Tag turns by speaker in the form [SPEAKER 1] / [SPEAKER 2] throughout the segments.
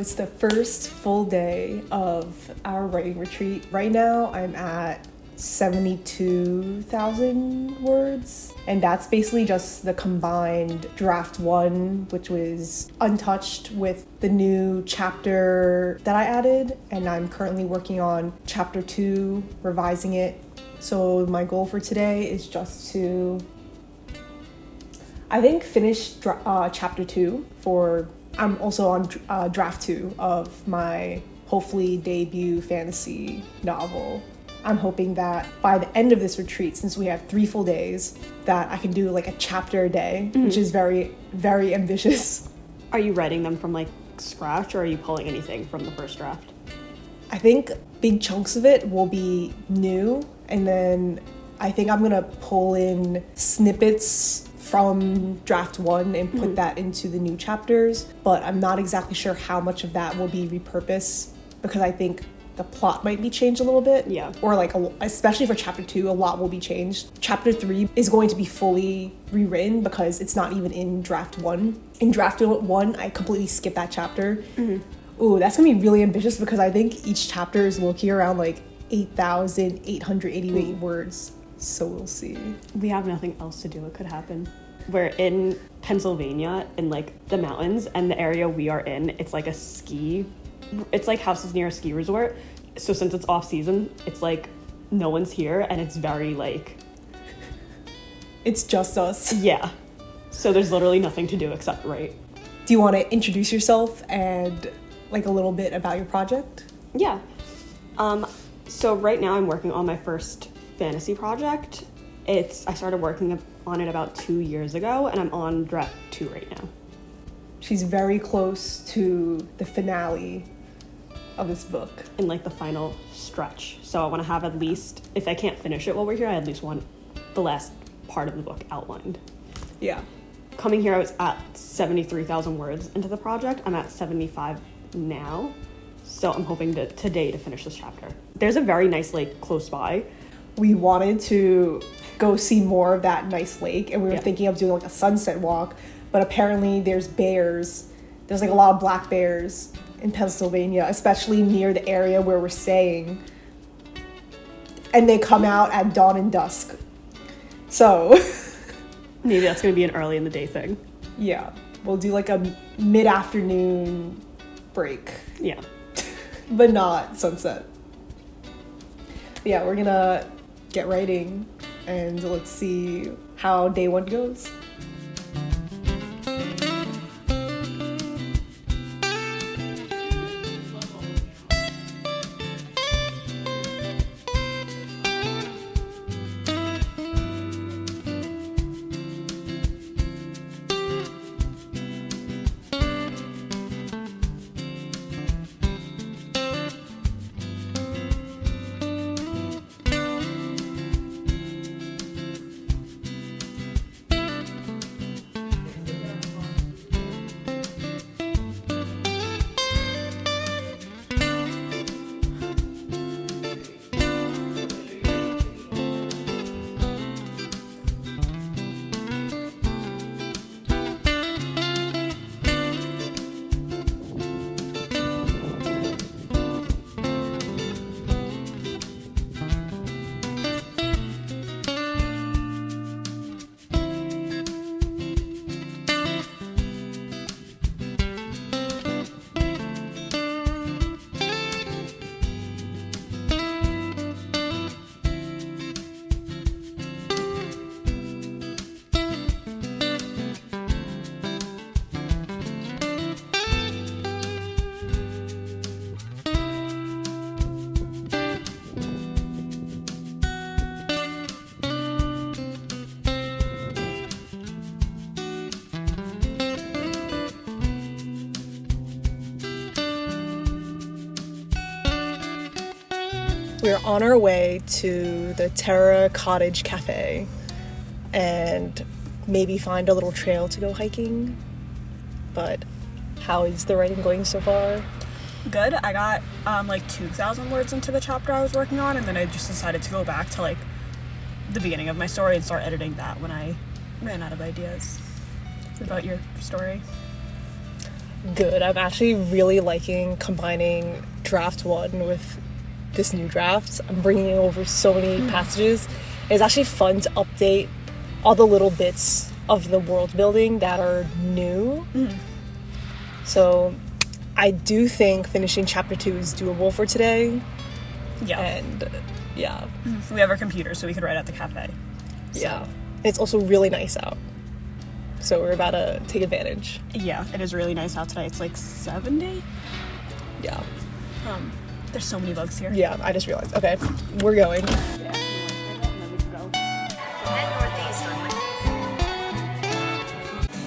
[SPEAKER 1] it's the first full day of our writing retreat. Right now, I'm at 72,000 words, and that's basically just the combined draft 1, which was untouched, with the new chapter that I added, and I'm currently working on chapter 2, revising it. So my goal for today is just to, I think, finish chapter 2 for, I'm also on draft 2 of my hopefully debut fantasy novel. I'm hoping that by the end of this retreat, since we have 3 full days, that I can do like a chapter a day, which is very, very ambitious.
[SPEAKER 2] Are you writing them from like scratch, or are you pulling anything from the first draft?
[SPEAKER 1] I think big chunks of it will be new, and then I think I'm gonna pull in snippets from draft 1 and put that into the new chapters, but I'm not exactly sure how much of that will be repurposed, because I think the plot might be changed a little bit.
[SPEAKER 2] Yeah.
[SPEAKER 1] Or like, especially for chapter 2, a lot will be changed. Chapter 3 is going to be fully rewritten because it's not even in draft 1. In draft 1, I completely skipped that chapter. Ooh, that's gonna be really ambitious because I think each chapter is looking around like 8,888 words. So we'll see.
[SPEAKER 2] We have nothing else to do. It could happen. We're in Pennsylvania, in like the mountains, and the area we are in, it's like it's like houses near a ski resort. So since it's off season, it's like no one's here, and it's very like,
[SPEAKER 1] it's just us.
[SPEAKER 2] Yeah. So there's literally nothing to do except write.
[SPEAKER 1] Do you want to introduce yourself and like a little bit about your project?
[SPEAKER 2] Yeah. So right now I'm working on my first fantasy project. I started working on it about 2 years ago, and I'm on draft 2 right now.
[SPEAKER 1] She's very close to the finale of this book.
[SPEAKER 2] In like the final stretch. So I want to have at least, if I can't finish it while we're here, I at least want the last part of the book outlined.
[SPEAKER 1] Yeah.
[SPEAKER 2] Coming here, I was at 73,000 words into the project. I'm at 75 now. So I'm hoping today to finish this chapter. There's a very nice lake close by.
[SPEAKER 1] We wanted to go see more of that nice lake, and we were thinking of doing like a sunset walk, but apparently there's bears. There's like a lot of black bears in Pennsylvania, especially near the area where we're staying. And they come out at dawn and dusk. So
[SPEAKER 2] maybe that's going to be an early in the day thing.
[SPEAKER 1] Yeah, we'll do like a mid-afternoon break.
[SPEAKER 2] Yeah.
[SPEAKER 1] But not sunset. Yeah, we're gonna get writing, and let's see how day 1 goes. We're on our way to the Terra Cottage Cafe and maybe find a little trail to go hiking. But how is the writing going so far?
[SPEAKER 3] Good. I got like 2,000 words into the chapter I was working on, and then I just decided to go back to like the beginning of my story and start editing that when I ran out of ideas. What about your story?
[SPEAKER 1] good. I'm actually really liking combining draft 1 with this new draft. I'm bringing over so many passages. It's actually fun to update all the little bits of the world building that are new. So I do think finishing chapter 2 is doable for today.
[SPEAKER 3] Yeah.
[SPEAKER 1] And yeah.
[SPEAKER 3] We have our computer, so we could write at the cafe.
[SPEAKER 1] Yeah. It's also really nice out. So we're about to take advantage.
[SPEAKER 3] Yeah, it is really nice out today. It's like 70.
[SPEAKER 1] Yeah.
[SPEAKER 3] There's so many bugs here.
[SPEAKER 1] Yeah, I just realized. Okay, we're going.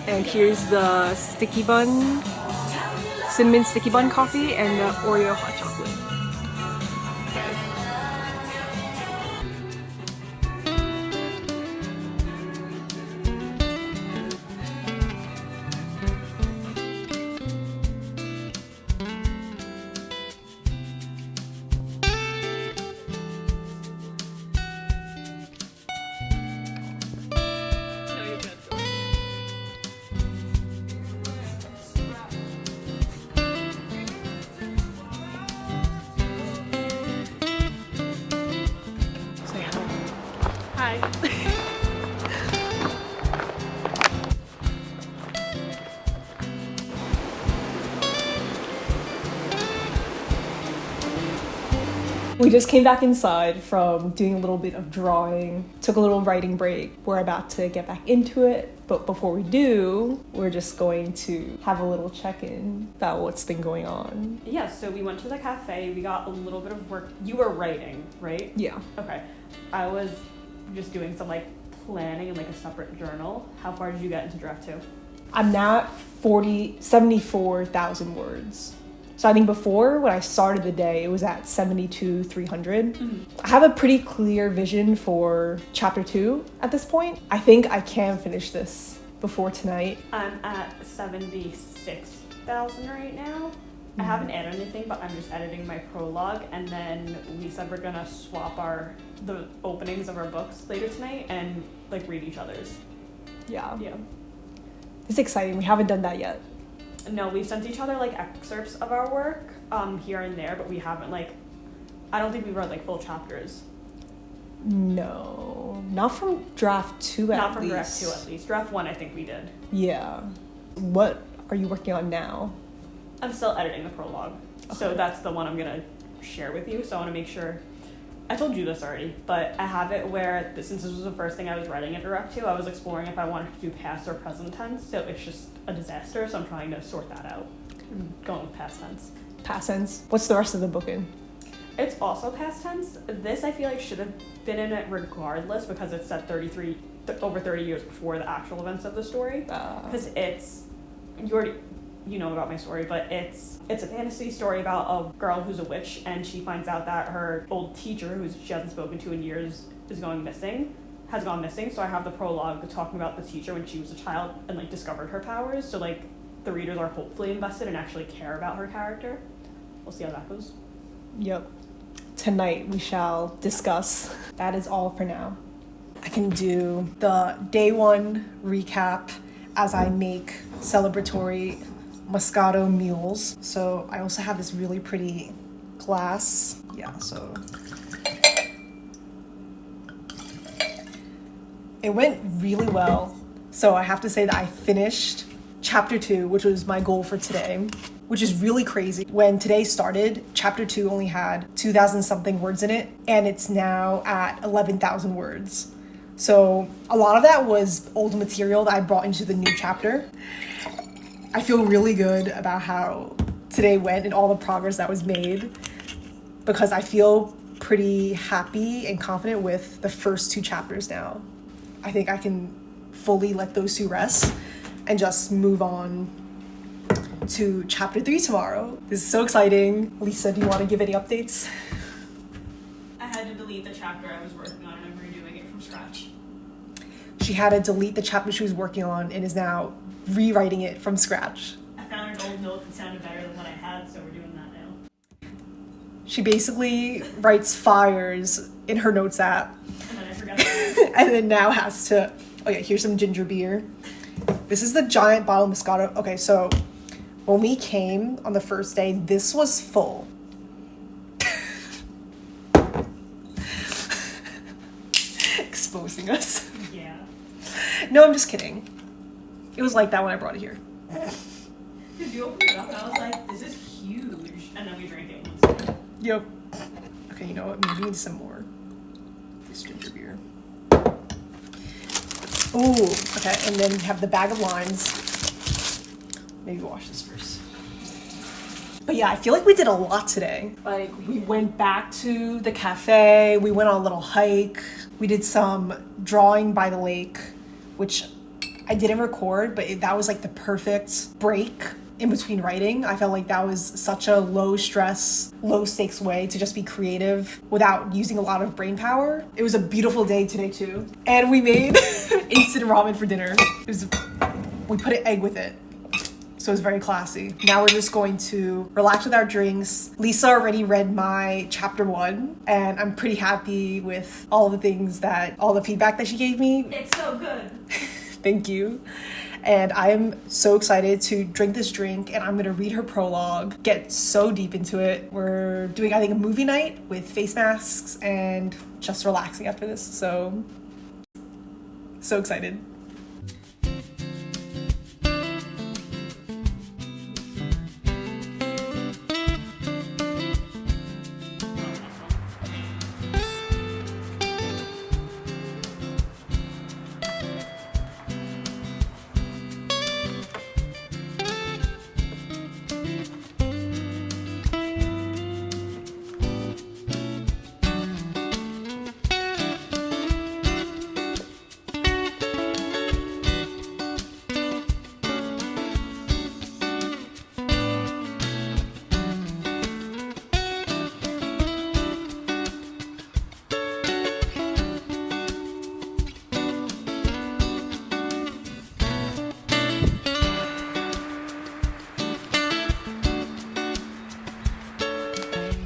[SPEAKER 1] And here's the sticky bun, cinnamon sticky bun coffee, and the Oreo hot chocolate. We just came back inside from doing a little bit of drawing, took a little writing break. We're about to get back into it, but before we do, we're just going to have a little check-in about what's been going on.
[SPEAKER 2] Yeah, so we went to the cafe, we got a little bit of work. You were writing, right?
[SPEAKER 1] Yeah.
[SPEAKER 2] Okay. I was just doing some like planning in like a separate journal. How far did you get into draft 2?
[SPEAKER 1] I'm now at 74,000 words. So I think before, when I started the day, it was at 72,300. I have a pretty clear vision for chapter 2 at this point. I think I can finish this before tonight.
[SPEAKER 2] I'm at 76,000 right now. I haven't added anything, but I'm just editing my prologue, and then we said we're gonna swap the openings of our books later tonight and like read each other's.
[SPEAKER 1] Yeah.
[SPEAKER 2] Yeah.
[SPEAKER 1] It's exciting. We haven't done that yet.
[SPEAKER 2] No, we've sent each other like excerpts of our work here and there, but we haven't I don't think we read like full chapters.
[SPEAKER 1] No, not from draft 2 at least.
[SPEAKER 2] Not from draft 2 at least. Draft 1 I think we did.
[SPEAKER 1] Yeah. What are you working on now?
[SPEAKER 2] I'm still editing the prologue. Okay. So that's the one I'm gonna share with you. So I want to make sure. I told you this already, but I have it where, since this was the first thing I was writing in draft 2, I was exploring if I wanted to do past or present tense, so it's just a disaster, so I'm trying to sort that out. I'm going with past tense.
[SPEAKER 1] Past tense? What's the rest of the book in?
[SPEAKER 2] It's also past tense. This I feel like should have been in it regardless because it's set over 30 years before the actual events of the story. Because you know about my story, but it's a fantasy story about a girl who's a witch, and she finds out that her old teacher, who she hasn't spoken to in years, has gone missing. So I have the prologue talking about the teacher when she was a child and like discovered her powers. So like the readers are hopefully invested and actually care about her character. We'll see how that goes.
[SPEAKER 1] Yep. Tonight we shall discuss. That is all for now. I can do the day 1 recap as I make celebratory moscato mules. So I also have this really pretty glass. Yeah, so it went really well. So I have to say that I finished chapter 2, which was my goal for today, which is really crazy. When today started, chapter 2 only had 2,000 something words in it, and it's now at 11,000 words. So a lot of that was old material that I brought into the new chapter. I feel really good about how today went and all the progress that was made, because I feel pretty happy and confident with the first 2 chapters now. I think I can fully let those 2 rest and just move on to chapter 3 tomorrow. This is so exciting. Lisa, do you want to give any updates?
[SPEAKER 3] I had to delete the chapter I was working on and I'm redoing it from scratch.
[SPEAKER 1] She had to delete the chapter she was working on and is now rewriting it from scratch.
[SPEAKER 3] I found an old note that sounded better than what I had, so we're doing that now.
[SPEAKER 1] She basically writes fires in her notes app.
[SPEAKER 3] And then I forgot that.
[SPEAKER 1] And then now has to, oh yeah, here's some ginger beer. This is the giant bottle of Moscato. Okay, so When we came on the first day, this was full. Exposing us.
[SPEAKER 2] Yeah.
[SPEAKER 1] No, I'm just kidding. It was like that when I brought it here.
[SPEAKER 2] Because you opened it up and I was like, this is huge. And then we drank it once.
[SPEAKER 1] Yep. Okay, you know what? Maybe we need some more. This ginger beer. Ooh, okay. And then we have the bag of limes. Maybe wash this first. But yeah, I feel like we did a lot today. Like, we went back to the cafe. We went on a little hike. We did some drawing by the lake, which I didn't record, but that was like the perfect break in between writing. I felt like that was such a low stress, low stakes way to just be creative without using a lot of brain power. It was a beautiful day today too. And we made instant ramen for dinner. We put an egg with it. So it was very classy. Now we're just going to relax with our drinks. Lisa already read my chapter 1, and I'm pretty happy with all the feedback that she gave me.
[SPEAKER 2] It's so good.
[SPEAKER 1] Thank you. And I am so excited to drink this drink, and I'm gonna read her prologue, get so deep into it. We're doing, I think, a movie night with face masks and just relaxing after this. So excited.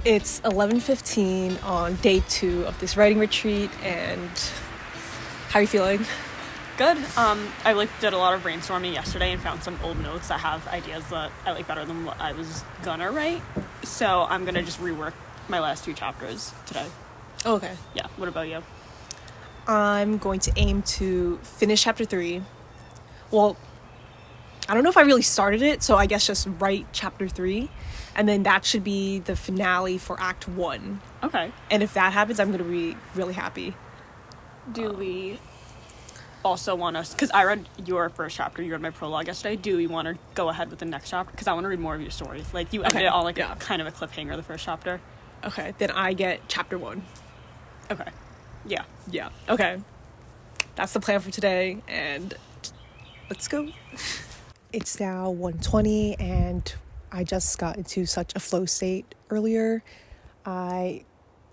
[SPEAKER 1] It's 11:15 on day 2 of this writing retreat, and how are you feeling?
[SPEAKER 3] Good. I did a lot of brainstorming yesterday and found some old notes that have ideas that I like better than what I was gonna write. So I'm gonna just rework my last 2 chapters today.
[SPEAKER 1] Oh, okay.
[SPEAKER 3] Yeah. What about you?
[SPEAKER 1] I'm going to aim to finish chapter 3. Well, I don't know if I really started it, so I guess just write chapter 3. And then that should be the finale for Act 1.
[SPEAKER 3] Okay.
[SPEAKER 1] And if that happens, I'm going to be really happy.
[SPEAKER 3] Do we also want us, because I read your first chapter, you read my prologue yesterday, do we want to go ahead with the next chapter? Because I want to read more of your story. Like, you ended it on, kind of a cliffhanger, the first chapter.
[SPEAKER 1] Okay, then I get chapter 1.
[SPEAKER 3] Okay. Yeah.
[SPEAKER 1] Yeah. Okay. That's the plan for today, and let's go. It's now 1:20, and I just got into such a flow state earlier. I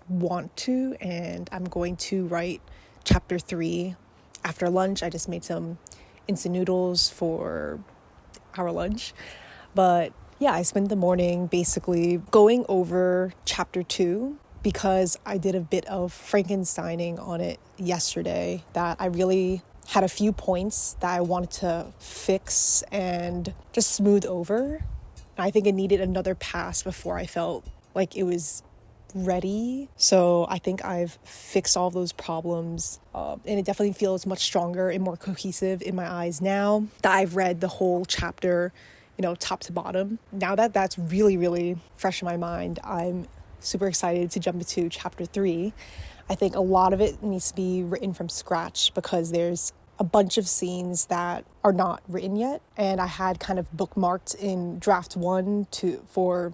[SPEAKER 1] want to, and I'm going to write chapter 3 after lunch. I just made some instant noodles for our lunch. But yeah, I spent the morning basically going over chapter 2 because I did a bit of Frankensteining on it yesterday that I really had a few points that I wanted to fix and just smooth over. I think it needed another pass before I felt like it was ready. So I think I've fixed all of those problems. And it definitely feels much stronger and more cohesive in my eyes now that I've read the whole chapter, top to bottom. Now that that's really, really fresh in my mind, I'm super excited to jump into chapter 3. I think a lot of it needs to be written from scratch because there's a bunch of scenes that are not written yet, and I had kind of bookmarked in draft 1 to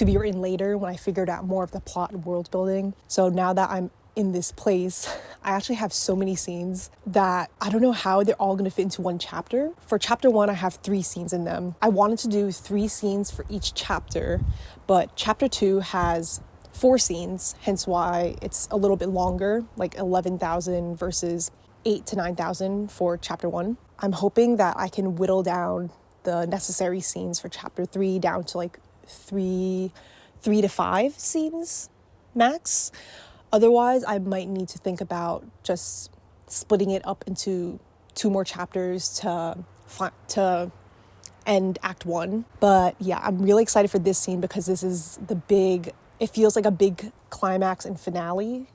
[SPEAKER 1] be written later when I figured out more of the plot and world building. So now that I'm in this place, I actually have so many scenes that I don't know how they're all going to fit into one chapter. For chapter 1, I have 3 scenes in them. I wanted to do 3 scenes for each chapter, but chapter 2 has 4 scenes, hence why it's a little bit longer, like 11,000 versus 8,000 to 9,000 for chapter 1. I'm hoping that I can whittle down the necessary scenes for chapter 3 down to like 3 to 5 scenes max. Otherwise, I might need to think about just splitting it up into 2 more chapters to end Act 1. But yeah, I'm really excited for this scene because this is it feels like a big climax and finale,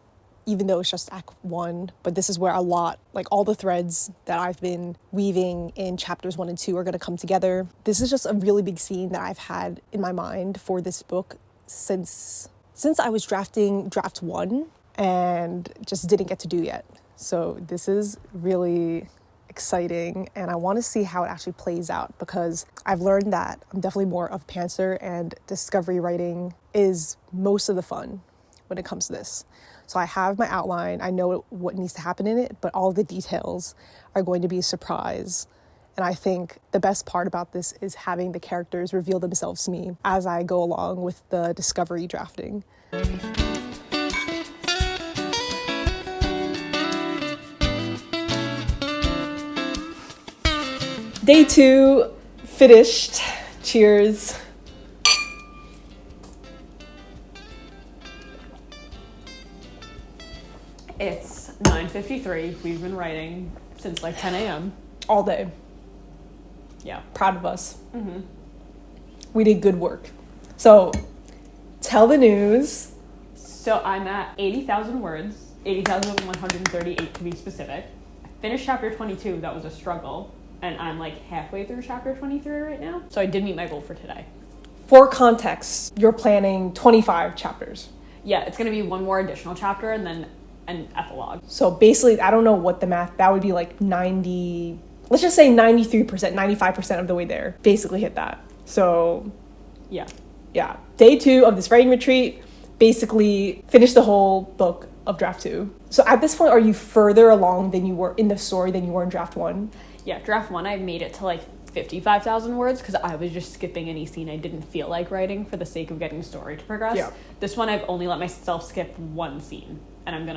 [SPEAKER 1] even though it's just Act 1. But this is where all the threads that I've been weaving in chapters 1 and 2 are going to come together. This is just a really big scene that I've had in my mind for this book since I was drafting draft 1 and just didn't get to do yet. So this is really exciting, and I want to see how it actually plays out, because I've learned that I'm definitely more of a pantser, and discovery writing is most of the fun when it comes to this. So I have my outline, I know what needs to happen in it, but all the details are going to be a surprise. And I think the best part about this is having the characters reveal themselves to me as I go along with the discovery drafting. Day 2 finished. Cheers.
[SPEAKER 2] It's 9:53. We've been writing since like 10 a.m.
[SPEAKER 1] All day.
[SPEAKER 2] Yeah.
[SPEAKER 1] Proud of us.
[SPEAKER 2] Mm-hmm.
[SPEAKER 1] We did good work. So, tell the news.
[SPEAKER 2] So I'm at 80,000 words, 80,138 to be specific. I finished chapter 22. That was a struggle. And I'm like halfway through chapter 23 right now. So I did meet my goal for today.
[SPEAKER 1] For context, you're planning 25 chapters.
[SPEAKER 2] Yeah, it's going to be one more additional chapter and then an epilogue.
[SPEAKER 1] So basically, I don't know what the math, that would be like 90, let's just say 93%, 95% of the way there. Basically hit that. So
[SPEAKER 2] yeah.
[SPEAKER 1] Day 2 of this writing retreat, basically finished the whole book of draft 2. So at this point, are you further along than you were in the story than you were in draft 1?
[SPEAKER 2] Yeah, draft 1, I made it to like 55,000 words because I was just skipping any scene I didn't feel like writing for the sake of getting the story to progress.
[SPEAKER 1] Yeah.
[SPEAKER 2] This one, I've only let myself skip one scene, and I don't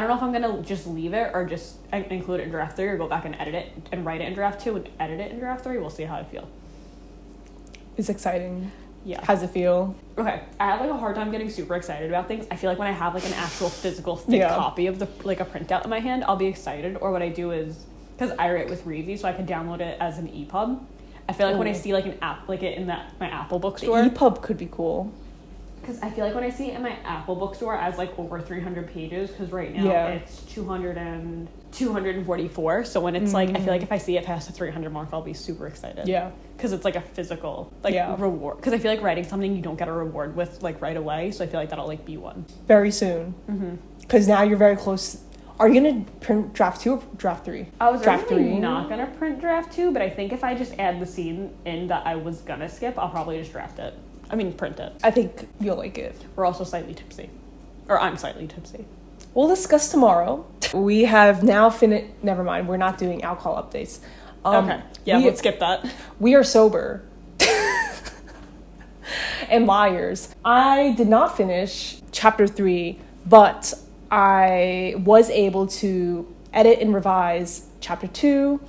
[SPEAKER 2] know if I'm gonna just leave it or just include it in draft 3 or go back and edit it and write it in draft 2 and edit it in draft 3. We'll see how I feel.
[SPEAKER 1] It's exciting.
[SPEAKER 2] Yeah.
[SPEAKER 1] How's it feel?
[SPEAKER 2] Okay, I have like a hard time getting super excited about things. I feel like when I have like an actual physical thick copy of like a printout in my hand, I'll be excited. Or what I do is, because I write with Reezy, so I can download it as an EPUB. I feel like when I see like an app, like it in my Apple bookstore.
[SPEAKER 1] The EPUB could be cool.
[SPEAKER 2] Because I feel like when I see it in my Apple bookstore as like over 300 pages, because right now it's 244. So when it's like, I feel like if I see it past the 300 mark, I'll be super excited.
[SPEAKER 1] Yeah.
[SPEAKER 2] Because it's like a physical reward. Because I feel like writing something you don't get a reward with like right away. So I feel like that'll like be one.
[SPEAKER 1] Very soon. Because now you're very close. Are you going to print draft 2 or draft 3?
[SPEAKER 2] I was
[SPEAKER 1] draft
[SPEAKER 2] originally not going to print draft 2, but I think if I just add the scene in that I was going to skip, I'll probably just print it.
[SPEAKER 1] I think you'll like it.
[SPEAKER 2] We're also slightly tipsy. Or I'm slightly tipsy.
[SPEAKER 1] We'll discuss tomorrow. We have now finished... Never mind, we're not doing alcohol updates.
[SPEAKER 2] Okay. Yeah, let's skip that.
[SPEAKER 1] We are sober. And liars. I did not finish chapter 3, but I was able to edit and revise chapter 2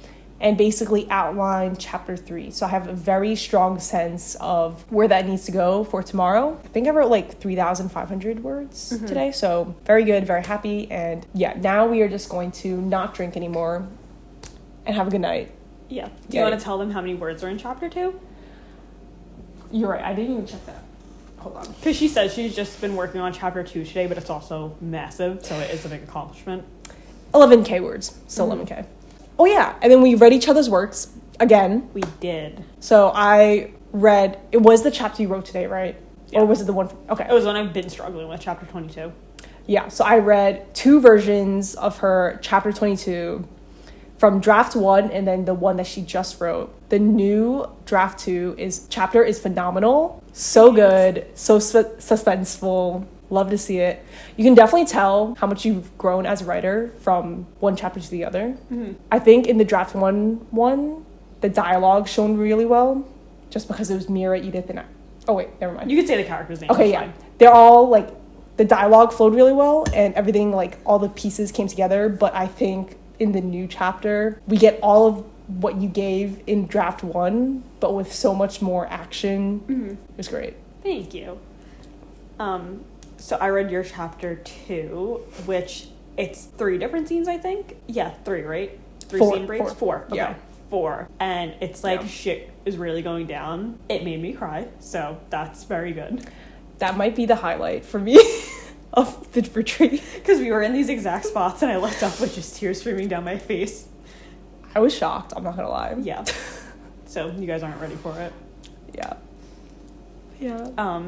[SPEAKER 1] and basically outline chapter 3. So I have a very strong sense of where that needs to go for tomorrow. I think I wrote like 3,500 words today. So very good, very happy. And yeah, now we are just going to not drink anymore and have a good night.
[SPEAKER 2] Yeah. Do you want to tell them how many words are in chapter 2?
[SPEAKER 1] You're right. I didn't even check that. Hold on.
[SPEAKER 2] Because she says she's just been working on chapter 2 today, but it's also massive. So it is a big accomplishment.
[SPEAKER 1] 11K words. So 11K. Oh, yeah. And then we read each other's works again.
[SPEAKER 2] We did.
[SPEAKER 1] So I read, it was the chapter you wrote today, right?
[SPEAKER 2] Yeah.
[SPEAKER 1] Or was it the one? Okay.
[SPEAKER 2] It was one I've been struggling with, chapter 22.
[SPEAKER 1] Yeah. So I read 2 versions of her chapter 22 from draft 1 and then the one that she just wrote. The new draft 2 chapter is phenomenal. So good. So suspenseful. Love to see it. You can definitely tell how much you've grown as a writer from one chapter to the other. I think in the draft 1, the dialogue shone really well, just because it was Mira, Edith, and oh wait, never mind.
[SPEAKER 2] You could say the character's name.
[SPEAKER 1] Okay, yeah. They're all like, the dialogue flowed really well and everything, like all the pieces came together. But I think in the new chapter, we get all of what you gave in draft 1, but with so much more action. It was great.
[SPEAKER 2] Thank you. So I read your chapter 2, which it's 3 different scenes, I think. Yeah, 3, right? 3 scene breaks? 4. Okay.
[SPEAKER 1] Yeah.
[SPEAKER 2] 4, and it's like
[SPEAKER 1] Yeah.
[SPEAKER 2] shit is really going down. It made me cry, so that's very good.
[SPEAKER 1] That might be the highlight for me of the retreat.
[SPEAKER 2] Because we were in these exact spots, and I looked up with just tears streaming down my face.
[SPEAKER 1] I was shocked, I'm not gonna lie.
[SPEAKER 2] Yeah. So you guys aren't ready for it.
[SPEAKER 1] Yeah. Yeah.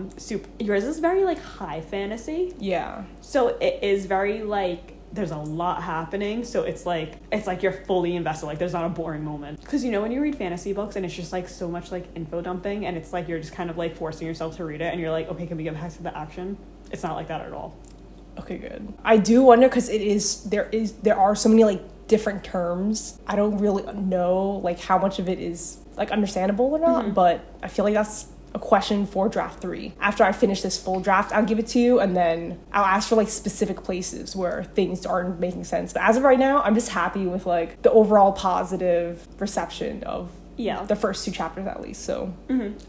[SPEAKER 2] Yours is very like high fantasy.
[SPEAKER 1] Yeah.
[SPEAKER 2] So it is very like there's a lot happening, so it's like you're fully invested. Like there's not a boring moment, because you know when you read fantasy books and it's just like so much like info dumping, and it's like you're just kind of like forcing yourself to read it, and you're like, okay, can we get back to the action? It's not like that at all.
[SPEAKER 1] Okay, good. I do wonder, because there are so many like different terms. I don't really know like how much of it is like understandable or not, but I feel like that's a question for draft 3. After I finish this full draft, I'll give it to you, and then I'll ask for like specific places where things aren't making sense. But as of right now, I'm just happy with like the overall positive reception of the first 2 chapters at least. So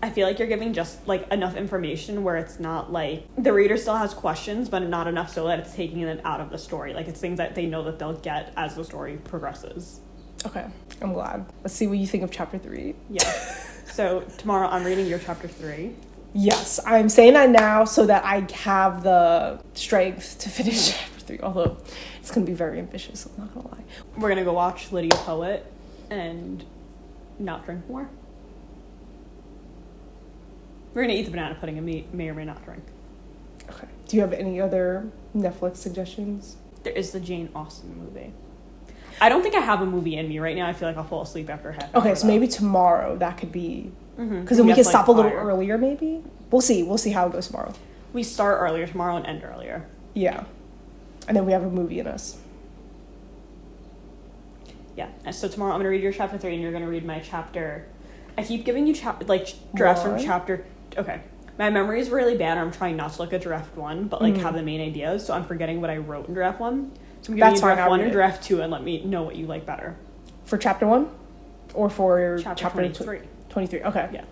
[SPEAKER 2] I feel like you're giving just like enough information where it's not like the reader still has questions, but not enough so that it's taking it out of the story. Like it's things that they know that they'll get as the story progresses.
[SPEAKER 1] Okay, I'm glad. Let's see what you think of chapter 3.
[SPEAKER 2] Yeah. So tomorrow I'm reading your chapter 3.
[SPEAKER 1] Yes, I'm saying that now so that I have the strength to finish chapter 3, although it's going to be very ambitious, I'm not going to lie.
[SPEAKER 2] We're going to go watch Lydia Poet and not drink more. We're going to eat the banana pudding and may or may not drink.
[SPEAKER 1] Okay. Do you have any other Netflix suggestions?
[SPEAKER 2] There is the Jane Austen movie. I don't think I have a movie in me right now. I feel like I'll fall asleep after half.
[SPEAKER 1] Okay, so maybe tomorrow that could be... Because then we can stop a little earlier, maybe? We'll see how it goes tomorrow.
[SPEAKER 2] We start earlier tomorrow and end earlier.
[SPEAKER 1] Yeah. And then we have a movie in us.
[SPEAKER 2] Yeah. So tomorrow I'm going to read your chapter 3 and you're going to read my chapter. I keep giving you drafts from chapter... Okay. My memory is really bad. I'm trying not to look at draft 1, but have the main ideas. So I'm forgetting what I wrote in draft 1. So I'm giving you draft 1 and draft 2 and let me know what you like better.
[SPEAKER 1] For chapter 1? Or for
[SPEAKER 2] chapter 23?
[SPEAKER 1] 23, okay.
[SPEAKER 2] Yeah.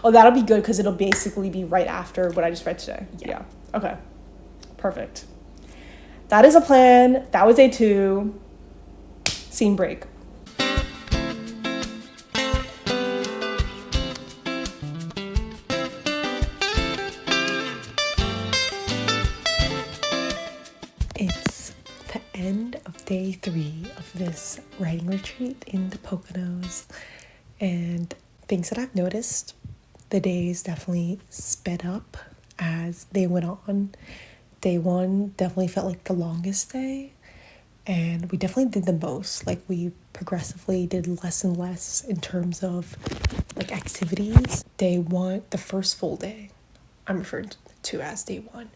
[SPEAKER 1] Oh, that'll be good because it'll basically be right after what I just read today. Yeah. Okay. Perfect. That is a plan. That was day 2. Scene break. It's the end of day 3 of this writing retreat in the Poconos, and things that I've noticed, the days definitely sped up as they went on. Day 1 definitely felt like the longest day, and we definitely did the most. Like we progressively did less and less in terms of like activities. Day 1, the first full day, I'm referring to as day 1.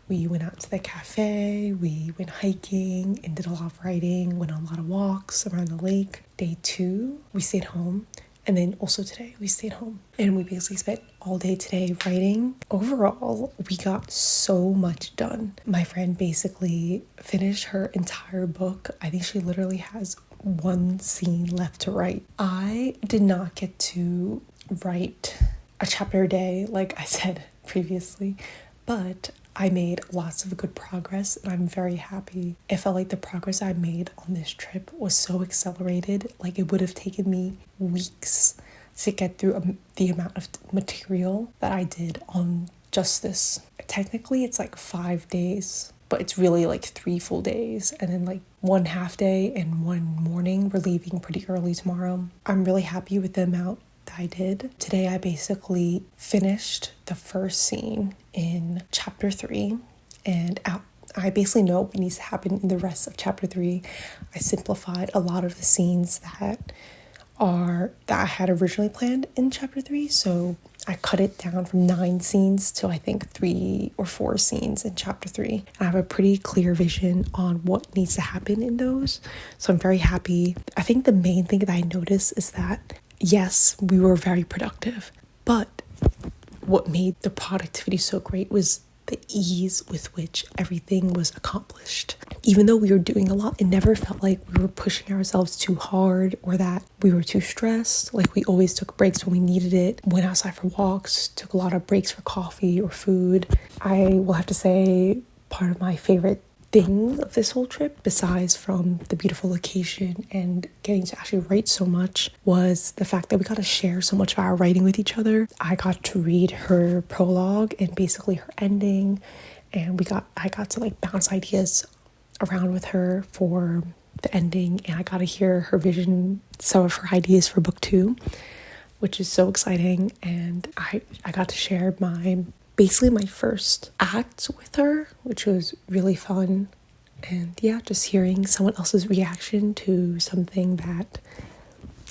[SPEAKER 1] We went out to the cafe, we went hiking and did a lot of writing, went on a lot of walks around the lake. Day 2, we stayed home. And then also today, we stayed home. And we basically spent all day today writing. Overall, we got so much done. My friend basically finished her entire book. I think she literally has 1 scene left to write. I did not get to write a chapter a day, like I said previously, but I made lots of good progress and I'm very happy. It felt like the progress I made on this trip was so accelerated. Like it would have taken me weeks to get through the amount of material that I did on just this. Technically it's like 5 days, but it's really like 3 full days and then like 1 half day and 1 morning. We're leaving pretty early tomorrow. I'm really happy with the amount I did. Today I basically finished the first scene in chapter 3 and I basically know what needs to happen in the rest of chapter 3. I simplified a lot of the scenes that I had originally planned in chapter 3, so I cut it down from 9 scenes to I think 3 or 4 scenes in chapter 3. And I have a pretty clear vision on what needs to happen in those, so I'm very happy. I think the main thing that I noticed is that yes, we were very productive, but what made the productivity so great was the ease with which everything was accomplished. Even though we were doing a lot, it never felt like we were pushing ourselves too hard or that we were too stressed. Like we always took breaks when we needed it, went outside for walks, took a lot of breaks for coffee or food. I will have to say part of my favorite things of this whole trip, besides from the beautiful location and getting to actually write so much, was the fact that we got to share so much of our writing with each other. I got to read her prologue and basically her ending, and I got to like bounce ideas around with her for the ending, and I got to hear her vision, some of her ideas for book 2, which is so exciting. And I got to share basically my first act with her, which was really fun. And yeah, just hearing someone else's reaction to something that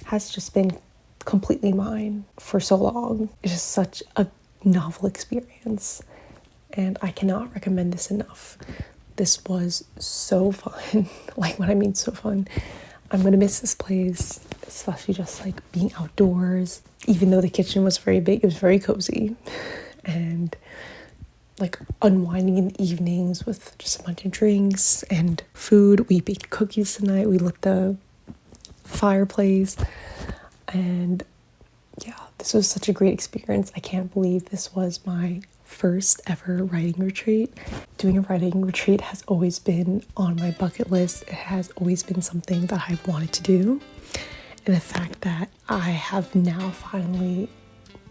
[SPEAKER 1] has just been completely mine for so long is just such a novel experience, and I cannot recommend this enough. This was so fun. Like, when I mean so fun, I'm gonna miss this place, especially just like being outdoors. Even though the kitchen was very big, it was very cozy. And like unwinding in the evenings with just a bunch of drinks and food. We baked cookies tonight. We lit the fireplace. And yeah, this was such a great experience. I can't believe this was my first ever writing retreat. Doing a writing retreat has always been on my bucket list. It has always been something that I've wanted to do. And the fact that I have now finally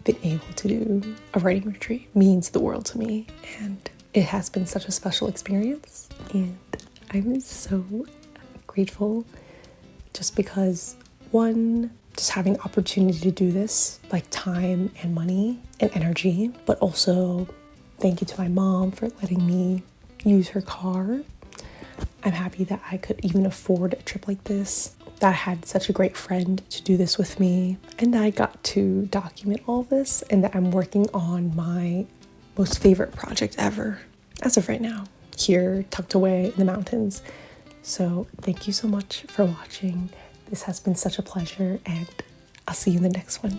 [SPEAKER 1] been able to do a writing retreat means the world to me, and it has been such a special experience, and I'm so grateful, just because, one, just having the opportunity to do this, like time and money and energy, but also thank you to my mom for letting me use her car. I'm happy that I could even afford a trip like this, that I had such a great friend to do this with me, and that I got to document all this, and that I'm working on my most favorite project ever, as of right now, here tucked away in the mountains. So thank you so much for watching. This has been such a pleasure, and I'll see you in the next one.